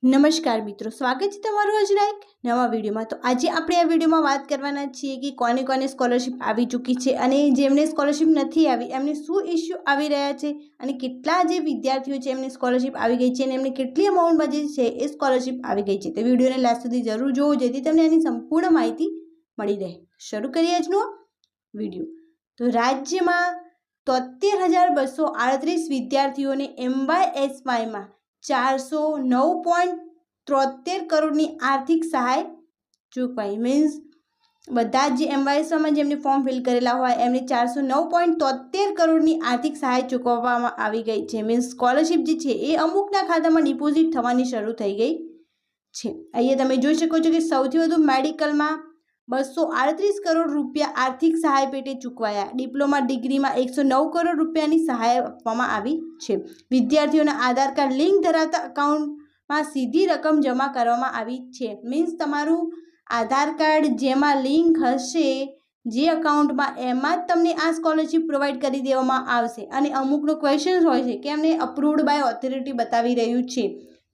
નમસ્કાર મિત્રો, સ્વાગત છે તમારું આજના એક નવા વિડીયોમાં। તો આજે આપણે આ વિડીયોમાં વાત કરવાના છીએ કે કોને કોને સ્કોલરશિપ આવી ચૂકી છે અને જેમને સ્કોલરશિપ નથી આવી એમને શું ઇસ્યુ આવી રહ્યા છે અને કેટલા જે વિદ્યાર્થીઓ છે એમને સ્કોલરશિપ આવી ગઈ છે અને એમને કેટલી અમાઉન્ટમાં જે છે એ સ્કોલરશિપ આવી ગઈ છે। તો વિડીયોને લાસ્ટ સુધી જરૂર જોવો જેથી તમને આની સંપૂર્ણ માહિતી મળી રહે। શરૂ કરીએ આજનો વિડીયો। તો રાજ્યમાં 73,238 વિદ્યાર્થીઓને MYSYમાં 409.73 કરોડની આર્થિક સહાય ચૂકવાઈ। મીન્સ બધા જ MYSYમાં જેમને ફોર્મ ફિલ કરેલા હોય એમને 409.73 કરોડની આર્થિક સહાય ચૂકવવામાં આવી ગઈ છે। મીન્સ સ્કોલરશિપ જે છે એ અમુકના ખાતામાં ડિપોઝિટ થવાની શરૂ થઈ ગઈ છે। અહીંયા તમે જોઈ શકો છો કે સૌથી વધુ મેડિકલમાં 238 કરોડ રૂપિયા આર્થિક સહાય પેટે ચૂકવાયા। ડિપ્લોમા ડિગ્રીમાં 109 કરોડ રૂપિયાની સહાય આપવામાં આવી છે। વિદ્યાર્થીઓના આધાર કાર્ડ લિંક ધરાવતા અકાઉન્ટમાં સીધી રકમ જમા કરવામાં આવી છે। મીન્સ તમારું આધાર કાર્ડ જેમાં લિંક હશે જે અકાઉન્ટમાં એમાં જ તમને આ સ્કોલરશિપ પ્રોવાઈડ કરી દેવામાં આવશે। અને અમુકનો ક્વેશ્ચન હોય છે કે એમને અપ્રુવડ બાય ઓથોરિટી બતાવી રહ્યું છે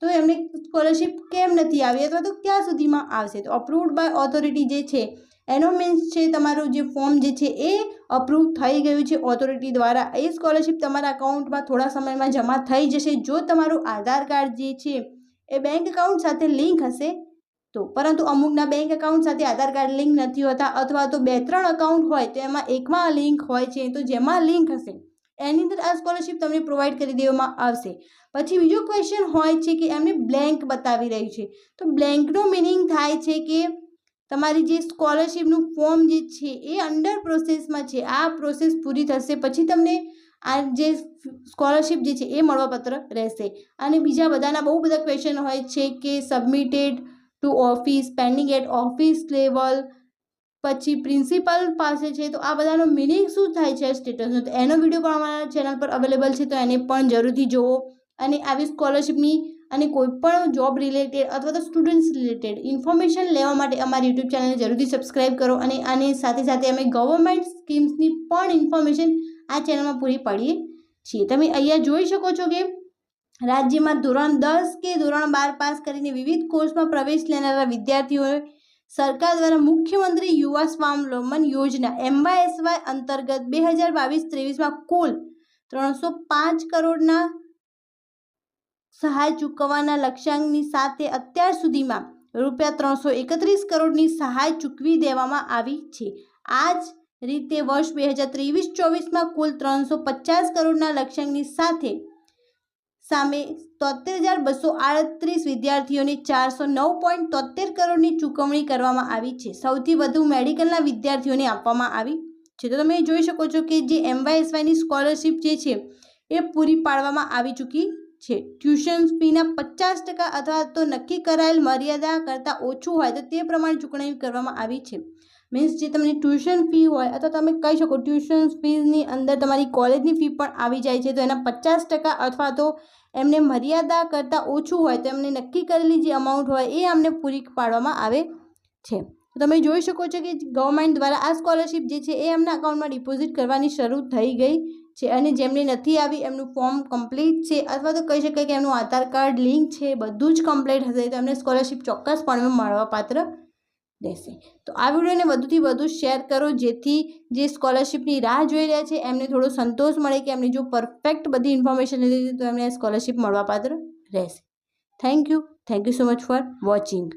તો એમને સ્કોલરશિપ કેમ નથી આવી અથવા તો ક્યાં સુધીમાં આવશે। તો અપ્રુવડ બાય ઓથોરિટી જે છે એનો મીન્સ છે તમારું જે ફોર્મ જે છે એ અપ્રૂવ થઈ ગયું છે ઓથોરિટી દ્વારા। એ સ્કોલરશિપ તમારા અકાઉન્ટમાં થોડા સમયમાં જમા થઈ જશે જો તમારું આધાર કાર્ડ જે છે એ બેંક એકાઉન્ટ સાથે લિંક હશે તો। પરંતુ અમુકના બેંક એકાઉન્ટ સાથે આધાર કાર્ડ લિંક નથી હોતા અથવા તો 2-3 અકાઉન્ટ હોય તો એમાં એકમાં લિંક હોય છે તો જેમાં લિંક હશે એની અંદર આ સ્કોલરશિપ તમને પ્રોવાઈડ કરી દેવામાં આવશે। પછી બીજો ક્વેશ્ચન હોય છે કે એમને બ્લેન્ક બતાવી રહ્યું છે તો બ્લેન્કનો મિનિંગ થાય છે કે તમારી જે સ્કોલરશિપનું ફોર્મ જે છે એ અંડર પ્રોસેસમાં છે। આ પ્રોસેસ પૂરી થશે પછી તમને આ જે સ્કોલરશિપ જે છે એ મળવાપાત્ર રહેશે। અને બીજા બધાના બહુ બધા ક્વેશ્ચન હોય છે કે submitted to office, pending at office level, પછી પ્રિન્સિપલ પાસે છે તો આ બધાનો મિનિંગ શું થાય છે સ્ટેટસનો તો એનો વિડીયો પણ અમારા ચેનલ પર અવેલેબલ છે તો એને પણ જરૂરથી જુઓ। અને આવી સ્કોલરશિપની અને કોઈપણ જોબ રિલેટેડ અથવા તો સ્ટુડન્ટ્સ રિલેટેડ ઇન્ફોર્મેશન લેવા માટે અમારી યુટ્યુબ ચેનલને જરૂરથી સબસ્ક્રાઈબ કરો। અને આની સાથે સાથે અમે ગવર્મેન્ટ સ્કીમ્સની પણ ઇન્ફોર્મેશન આ ચેનલમાં પૂરી પાડીએ છીએ। તમે અહીંયા જોઈ શકો છો કે રાજ્યમાં ધોરણ 10 કે ધોરણ 12 પાસ કરીને વિવિધ કોર્સમાં પ્રવેશ લેનારા વિદ્યાર્થીઓએ સરકાર દ્વારા મુખ્યમંત્રી યુવા સ્વાવલંબન યોજના MYSY અંતર્ગત 2022-23માં કુલ 305 કરોડના સહાય ચૂકવવાના લક્ષ્યાંકની સાથે અત્યાર સુધીમાં રૂપિયા 331 કરોડની સહાય ચૂકવી દેવામાં આવી છે। આ જ રીતે વર્ષ 2023-24માં કુલ 350 કરોડના લક્ષ્યાંકની સાથે સામે 73,238 વિદ્યાર્થીઓને 409.73 કરોડની ચૂકવણી કરવામાં આવી છે। સૌથી વધુ મેડિકલના વિદ્યાર્થીઓને આપવામાં આવી છે। તો તમે જોઈ શકો છો કે જે MYSYની સ્કોલરશિપ જે છે એ પૂરી પાડવામાં આવી ચૂકી છે। ટ્યુશન ફીના 50% અથવા તો નક્કી કરાયેલ મર્યાદા કરતાં ઓછું હોય તો તે પ્રમાણે ચૂકવણી કરવામાં આવી છે। મીન્સ જે તમને ટ્યુશન ફી હોય અથવા તમે કહી શકો ટ્યુશન ફીની અંદર તમારી કોલેજની ફી પણ આવી જાય છે તો એના 50% અથવા તો એમને મર્યાદા કરતાં ઓછું હોય તો એમને નક્કી કરેલી જે અમાઉન્ટ હોય એ અમને પૂરી પાડવામાં આવે છે। તો તમે જોઈ શકો છો કે ગવર્મેન્ટ દ્વારા આ સ્કોલરશિપ જે છે એ એમના અકાઉન્ટમાં ડિપોઝિટ કરવાની શરૂ થઈ ગઈ છે। અને જેમને નથી આવી એમનું ફોર્મ કમ્પ્લીટ છે અથવા તો કહી શકાય કે એમનું આધાર કાર્ડ લિંક છે બધું જ કમ્પ્લીટ હશે તો એમને સ્કોલરશિપ ચોક્કસપણે મળવાપાત્ર રહેશે। તો આ વિડીયોને વધુથી વધુ શેર કરો જેથી જે સ્કોલરશિપની રાહ જોઈ રહ્યા છે એમને થોડો સંતોષ મળે કે એમને જો પરફેક્ટ બધી ઇન્ફોર્મેશન લીધી તો એમને સ્કોલરશિપ મળવાપાત્ર રહેશે। Thank you so much for watching.